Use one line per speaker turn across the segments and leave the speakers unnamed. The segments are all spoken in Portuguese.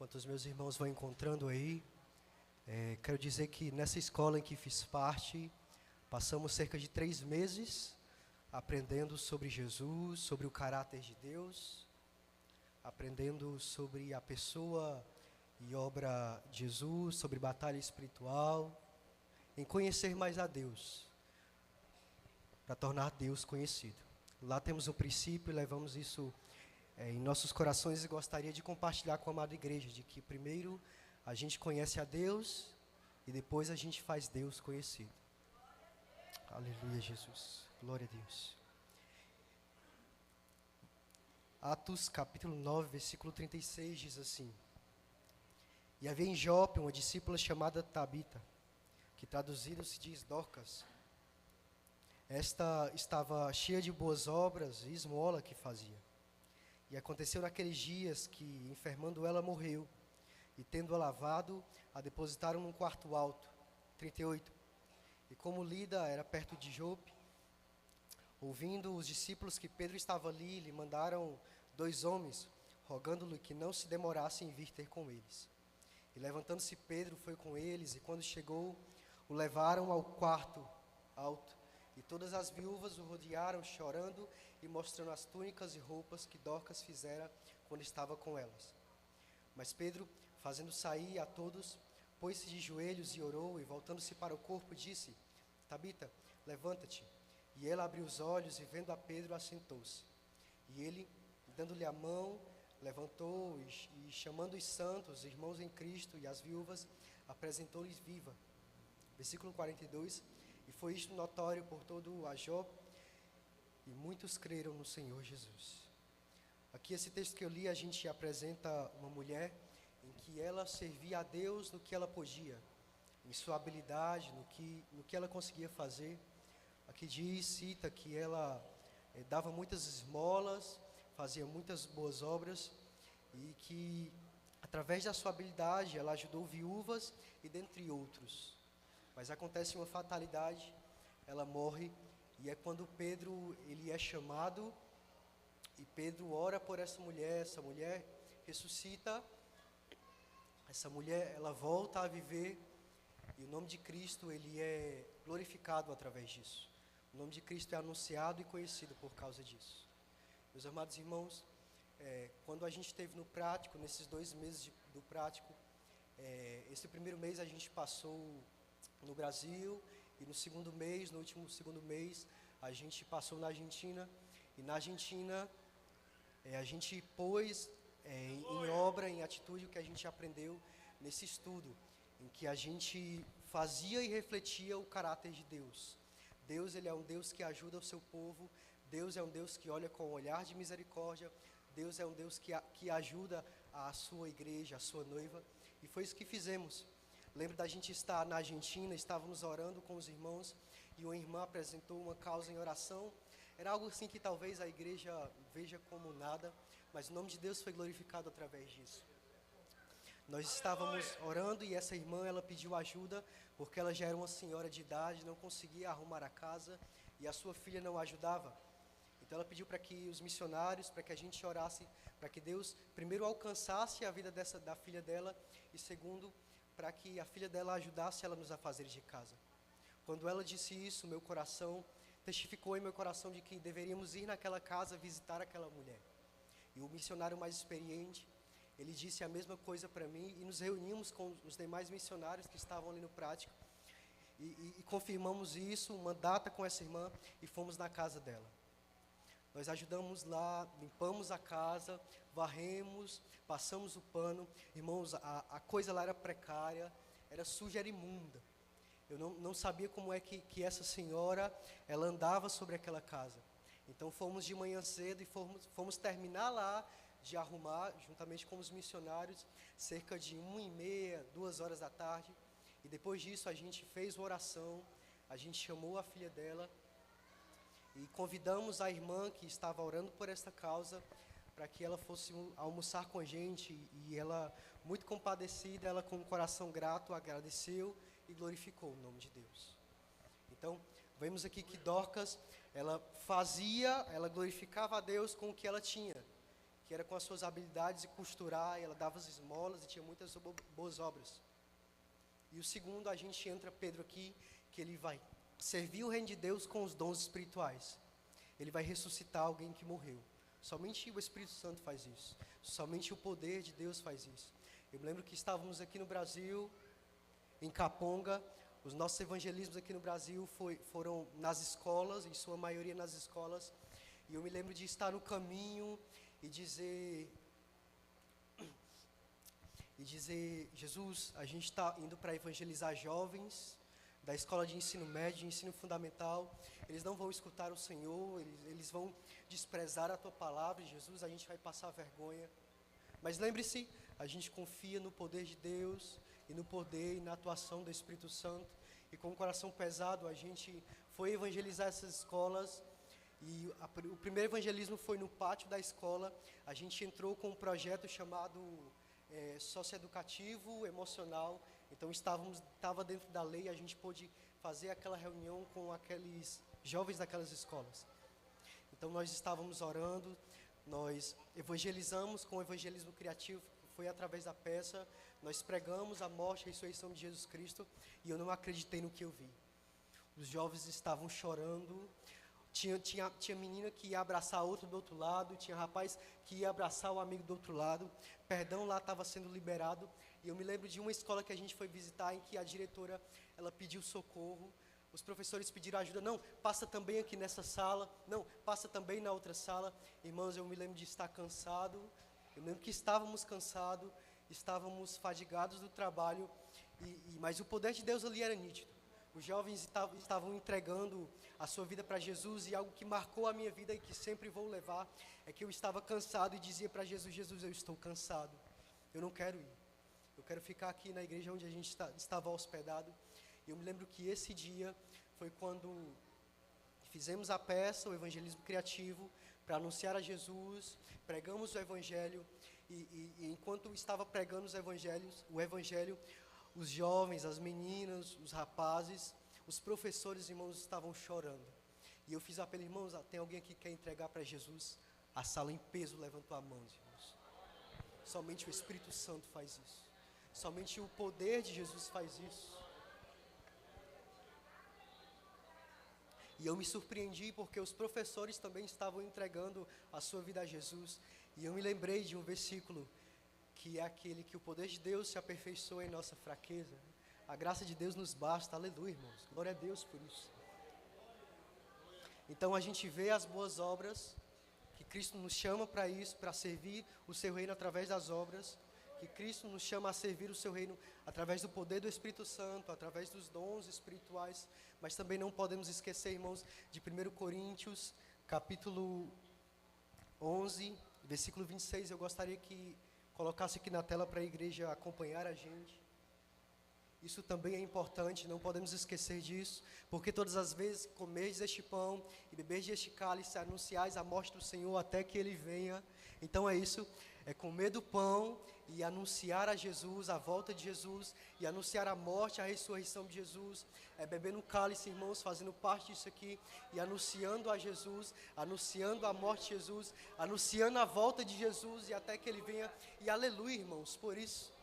enquanto os meus irmãos vão encontrando aí, quero dizer que nessa escola em que fiz parte, passamos cerca de 3 meses aprendendo sobre Jesus, sobre o caráter de Deus, aprendendo sobre a pessoa e obra de Jesus, sobre batalha espiritual, em conhecer mais a Deus, para tornar Deus conhecido. Lá temos um princípio e levamos isso em nossos corações e gostaria de compartilhar com a amada igreja, de que primeiro a gente conhece a Deus e depois a gente faz Deus conhecido. Aleluia, Jesus. Glória a Deus. Atos capítulo 9, versículo 36 diz assim: E havia em Jope uma discípula chamada Tabita, que traduzido se diz Dorcas. Esta estava cheia de boas obras e esmola que fazia. E aconteceu naqueles dias que, enfermando ela, morreu, e tendo-a lavado, a depositaram num quarto alto. 38. E como Lida era perto de Jope, ouvindo os discípulos que Pedro estava ali, lhe mandaram 2 homens, rogando-lhe que não se demorasse em vir ter com eles. E levantando-se Pedro, foi com eles, e quando chegou, o levaram ao quarto alto. E todas as viúvas o rodearam, chorando e mostrando as túnicas e roupas que Dorcas fizera quando estava com elas. Mas Pedro, fazendo sair a todos, pôs-se de joelhos e orou, e voltando-se para o corpo, disse: Tabita, levanta-te. E ela abriu os olhos, e vendo a Pedro, assentou-se. E ele, dando-lhe a mão, levantou, e chamando os santos, irmãos em Cristo, e as viúvas, apresentou-lhes viva. Versículo 42. E foi isto notório por todo a Jope, e muitos creram no Senhor Jesus. Aqui, esse texto que eu li, a gente apresenta uma mulher em que ela servia a Deus no que ela podia, em sua habilidade, no que ela conseguia fazer. Aqui cita que ela dava muitas esmolas, fazia muitas boas obras, e que, através da sua habilidade, ela ajudou viúvas e dentre outros. Mas acontece uma fatalidade, ela morre, e é quando Pedro ele é chamado, e Pedro ora por essa mulher ressuscita, essa mulher ela volta a viver, e o nome de Cristo ele é glorificado através disso. O nome de Cristo é anunciado e conhecido por causa disso. Meus amados irmãos, quando a gente esteve no prático, nesses 2 meses do prático, esse primeiro mês a gente passou no Brasil, e no último segundo mês, a gente passou na Argentina, e na Argentina a gente pôs em obra, em atitude, o que a gente aprendeu nesse estudo, em que a gente fazia e refletia o caráter de Deus. Deus, ele é um Deus que ajuda o seu povo, Deus é um Deus que olha com um olhar de misericórdia, Deus é um Deus que ajuda a sua igreja, a sua noiva, e foi isso que fizemos. Lembro da gente estar na Argentina, estávamos orando com os irmãos, e uma irmã apresentou uma causa em oração. Era algo assim que talvez a igreja veja como nada, mas o nome de Deus foi glorificado através disso. Nós estávamos orando e essa irmã, ela pediu ajuda, porque ela já era uma senhora de idade, não conseguia arrumar a casa, e a sua filha não ajudava. Então ela pediu para que os missionários, para que a gente orasse, para que Deus primeiro alcançasse a vida da filha dela, e segundo, para que a filha dela ajudasse ela nos afazeres de casa. Quando ela disse isso, meu coração testificou em meu coração de que deveríamos ir naquela casa visitar aquela mulher. E o missionário mais experiente, ele disse a mesma coisa para mim, e nos reunimos com os demais missionários que estavam ali no prático, e confirmamos isso, uma data com essa irmã, e fomos na casa dela. Nós ajudamos lá, limpamos a casa, varremos, passamos o pano. Irmãos, a coisa lá era precária, era suja, era imunda. Eu não sabia como é que essa senhora, ela andava sobre aquela casa. Então fomos de manhã cedo e fomos terminar lá de arrumar, juntamente com os missionários, cerca de 1h30, 2 horas da tarde. E depois disso a gente fez uma oração, a gente chamou a filha dela, e convidamos a irmã que estava orando por esta causa para que ela fosse almoçar com a gente, e ela, muito compadecida, ela com um coração grato, agradeceu e glorificou o nome de Deus. Então, vemos aqui que Dorcas, ela glorificava a Deus com o que ela tinha, que era com as suas habilidades e costurar, e ela dava as esmolas e tinha muitas boas obras. E o segundo, a gente entra Pedro aqui, que ele vai servir o reino de Deus com os dons espirituais. Ele vai ressuscitar alguém que morreu. Somente o Espírito Santo faz isso. Somente o poder de Deus faz isso. Eu me lembro que estávamos aqui no Brasil, em Caponga. Os nossos evangelismos aqui no Brasil foram nas escolas, em sua maioria nas escolas. E eu me lembro de estar no caminho e dizer, Jesus, a gente está indo para evangelizar jovens da escola de ensino médio, de ensino fundamental. Eles não vão escutar o Senhor, eles vão desprezar a Tua palavra. Jesus, a gente vai passar vergonha. Mas lembre-se, a gente confia no poder de Deus e no poder e na atuação do Espírito Santo. E com o coração pesado, a gente foi evangelizar essas escolas. E o primeiro evangelismo foi no pátio da escola. A gente entrou com um projeto chamado socioeducativo, emocional. Então estava dentro da lei, a gente pôde fazer aquela reunião com aqueles jovens daquelas escolas. Então nós estávamos orando, nós evangelizamos com o evangelismo criativo, que foi através da peça. Nós pregamos a morte e a ressurreição de Jesus Cristo, e eu não acreditei no que eu vi. Os jovens estavam chorando. Tinha menina que ia abraçar outro do outro lado, tinha rapaz que ia abraçar o amigo do outro lado. Perdão lá estava sendo liberado. E eu me lembro de uma escola que a gente foi visitar, em que a diretora, ela pediu socorro. Os professores pediram ajuda. Não, passa também aqui nessa sala. Não, passa também na outra sala. Irmãos, eu me lembro de estar cansado. Eu lembro que estávamos cansados, estávamos fadigados do trabalho. Mas o poder de Deus ali era nítido. Os jovens estavam entregando a sua vida para Jesus, e algo que marcou a minha vida e que sempre vou levar é que eu estava cansado e dizia para Jesus: Jesus, eu estou cansado, eu não quero ir, eu quero ficar aqui na igreja onde a gente estava hospedado. E eu me lembro que esse dia foi quando fizemos a peça, o evangelismo criativo, para anunciar a Jesus, pregamos o evangelho, e enquanto estava pregando o evangelho, os jovens, as meninas, os rapazes, os professores, irmãos, estavam chorando. E eu fiz apelo: irmãos, tem alguém aqui que quer entregar para Jesus? A sala em peso levantou a mão, irmãos. Somente o Espírito Santo faz isso. Somente o poder de Jesus faz isso. E eu me surpreendi porque os professores também estavam entregando a sua vida a Jesus. E eu me lembrei de um versículo, que é aquele que o poder de Deus se aperfeiçoa em nossa fraqueza. A graça de Deus nos basta, aleluia, irmãos. Glória a Deus por isso. Então a gente vê as boas obras, que Cristo nos chama para isso, para servir o seu reino através das obras, que Cristo nos chama a servir o seu reino através do poder do Espírito Santo, através dos dons espirituais. Mas também não podemos esquecer, irmãos, de 1 Coríntios, capítulo 11, versículo 26. Eu gostaria que colocasse aqui na tela para a igreja acompanhar a gente. Isso também é importante, não podemos esquecer disso, porque todas as vezes que comerdes este pão e beberdes este cálice, anunciais a morte do Senhor até que Ele venha. Então é isso, é comer do pão e anunciar a Jesus, a volta de Jesus, e anunciar a morte, a ressurreição de Jesus. É beber no cálice, irmãos, fazendo parte disso aqui, e anunciando a Jesus, anunciando a morte de Jesus, anunciando a volta de Jesus, e até que Ele venha. E aleluia, irmãos, por isso.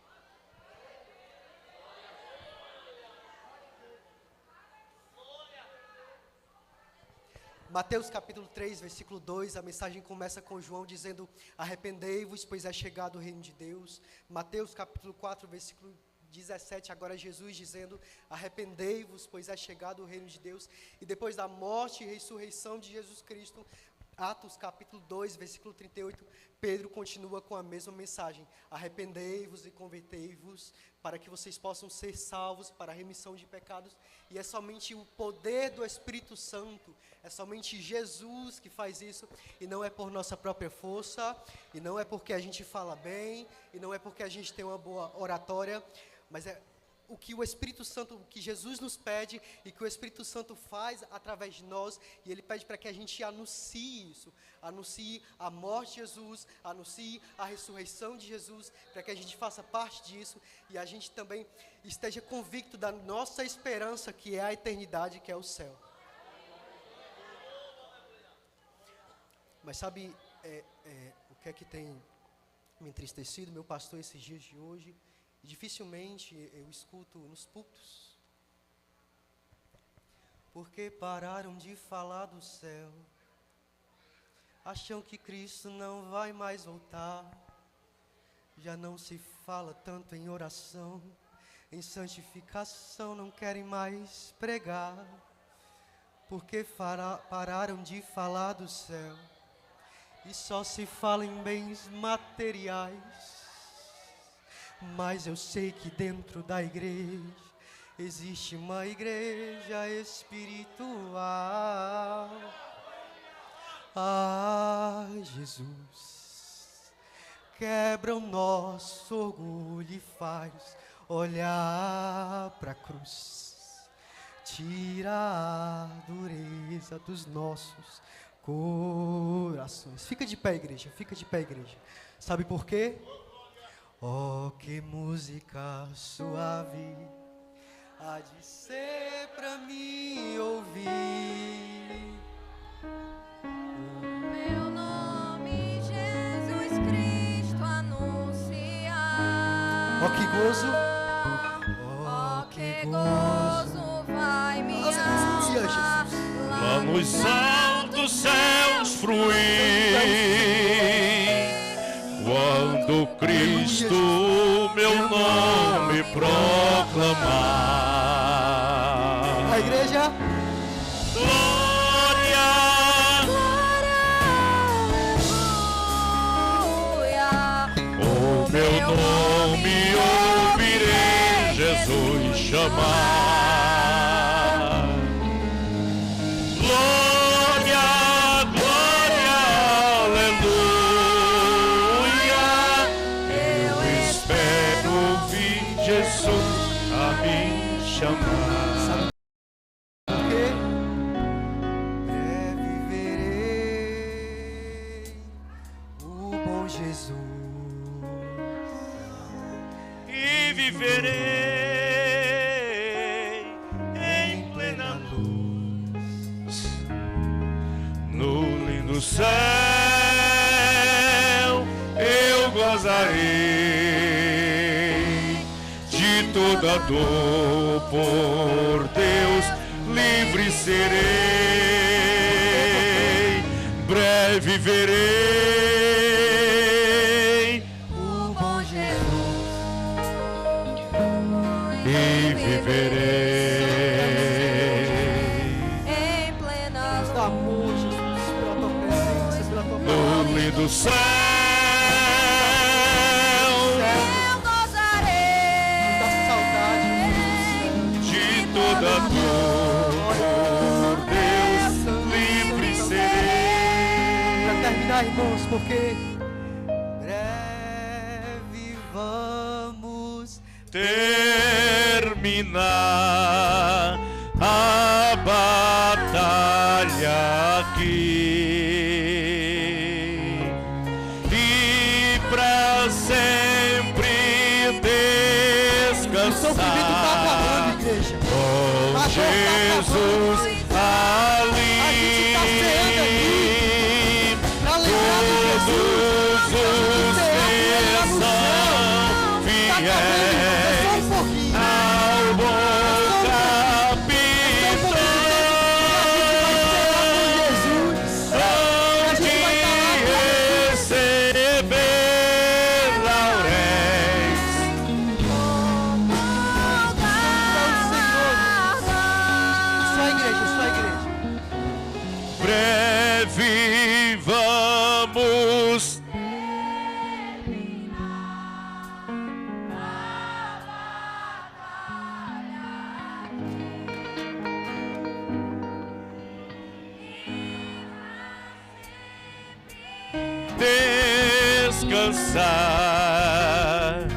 Mateus capítulo 3, versículo 2, a mensagem começa com João dizendo: arrependei-vos, pois é chegado o reino de Deus. Mateus capítulo 4, versículo 17, agora Jesus dizendo: arrependei-vos, pois é chegado o reino de Deus. E depois da morte e ressurreição de Jesus Cristo, Atos capítulo 2, versículo 38, Pedro continua com a mesma mensagem: arrependei-vos e convertei-vos, para que vocês possam ser salvos para a remissão de pecados. E é somente o poder do Espírito Santo, é somente Jesus que faz isso, e não é por nossa própria força, e não é porque a gente fala bem, e não é porque a gente tem uma boa oratória, mas é o que o Espírito Santo, o que Jesus nos pede, e que o Espírito Santo faz através de nós, e Ele pede para que a gente anuncie isso, anuncie a morte de Jesus, anuncie a ressurreição de Jesus, para que a gente faça parte disso, e a gente também esteja convicto da nossa esperança, que é a eternidade, que é o céu. Mas sabe, o que é que tem me entristecido, meu pastor, esses dias de hoje? Dificilmente eu escuto nos púlpitos. Porque pararam de falar do céu, acham que Cristo não vai mais voltar. Já não se fala tanto em oração, em santificação não querem mais pregar. Porque pararam de falar do céu e só se fala em bens materiais. Mas eu sei que dentro da igreja existe uma igreja espiritual. Ah, Jesus, quebra o nosso orgulho e faz olhar para a cruz. Tira a dureza dos nossos corações. Fica de pé, igreja, fica de pé, igreja. Sabe por quê? Oh, que música suave há de ser pra mim ouvir.
Meu nome, Jesus Cristo, anunciar.
Oh, que gozo.
Oh, que gozo vai minha
Aleluia,
alma
Jesus.
Lá nos altos céus fruir, quando Cristo meu nome proclamar.
A igreja.
Glória,
aleluia.
o meu nome ouvirei Jesus chamar. Glória, glória, aleluia. Eu espero ouvir Jesus a me chamar.
Porque breve verei o bom Jesus.
E viverei em plena luz no lindo céu. Eu gozarei de toda dor, por Deus livre serei. Breve verei
O bom Jesus
e viverei
em plena
Deus da amor, Jesus, pela tua presença, pela tua
no
palavra.
lindo céu.
eu gozarei
Da saudade.
De toda dor, por Deus livre serei.
Para terminar, irmãos, porque breve vamos
Terminar a batalha aqui e pra sempre
O sofrimento está acabando,
descansar
igreja.
com Jesus
A gente tá ceando
ali.
Para lembrar de Jesus.
Todos os dias são
Tá acabando, é
fiéis
só um pouquinho.
ao bom capitão, onde receber lauréis.
Só a igreja, só a igreja.
Breve vamos descansar.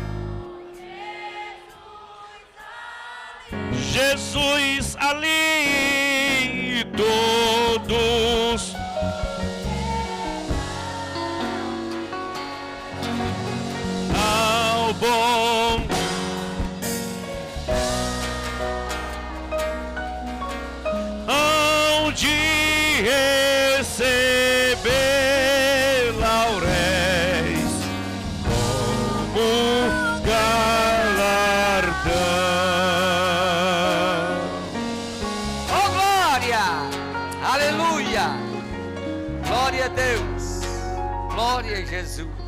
Jesus ali, todos ao bom onde receber lauréis.
glória. Aleluia. Glória a Deus. Glória a Jesus.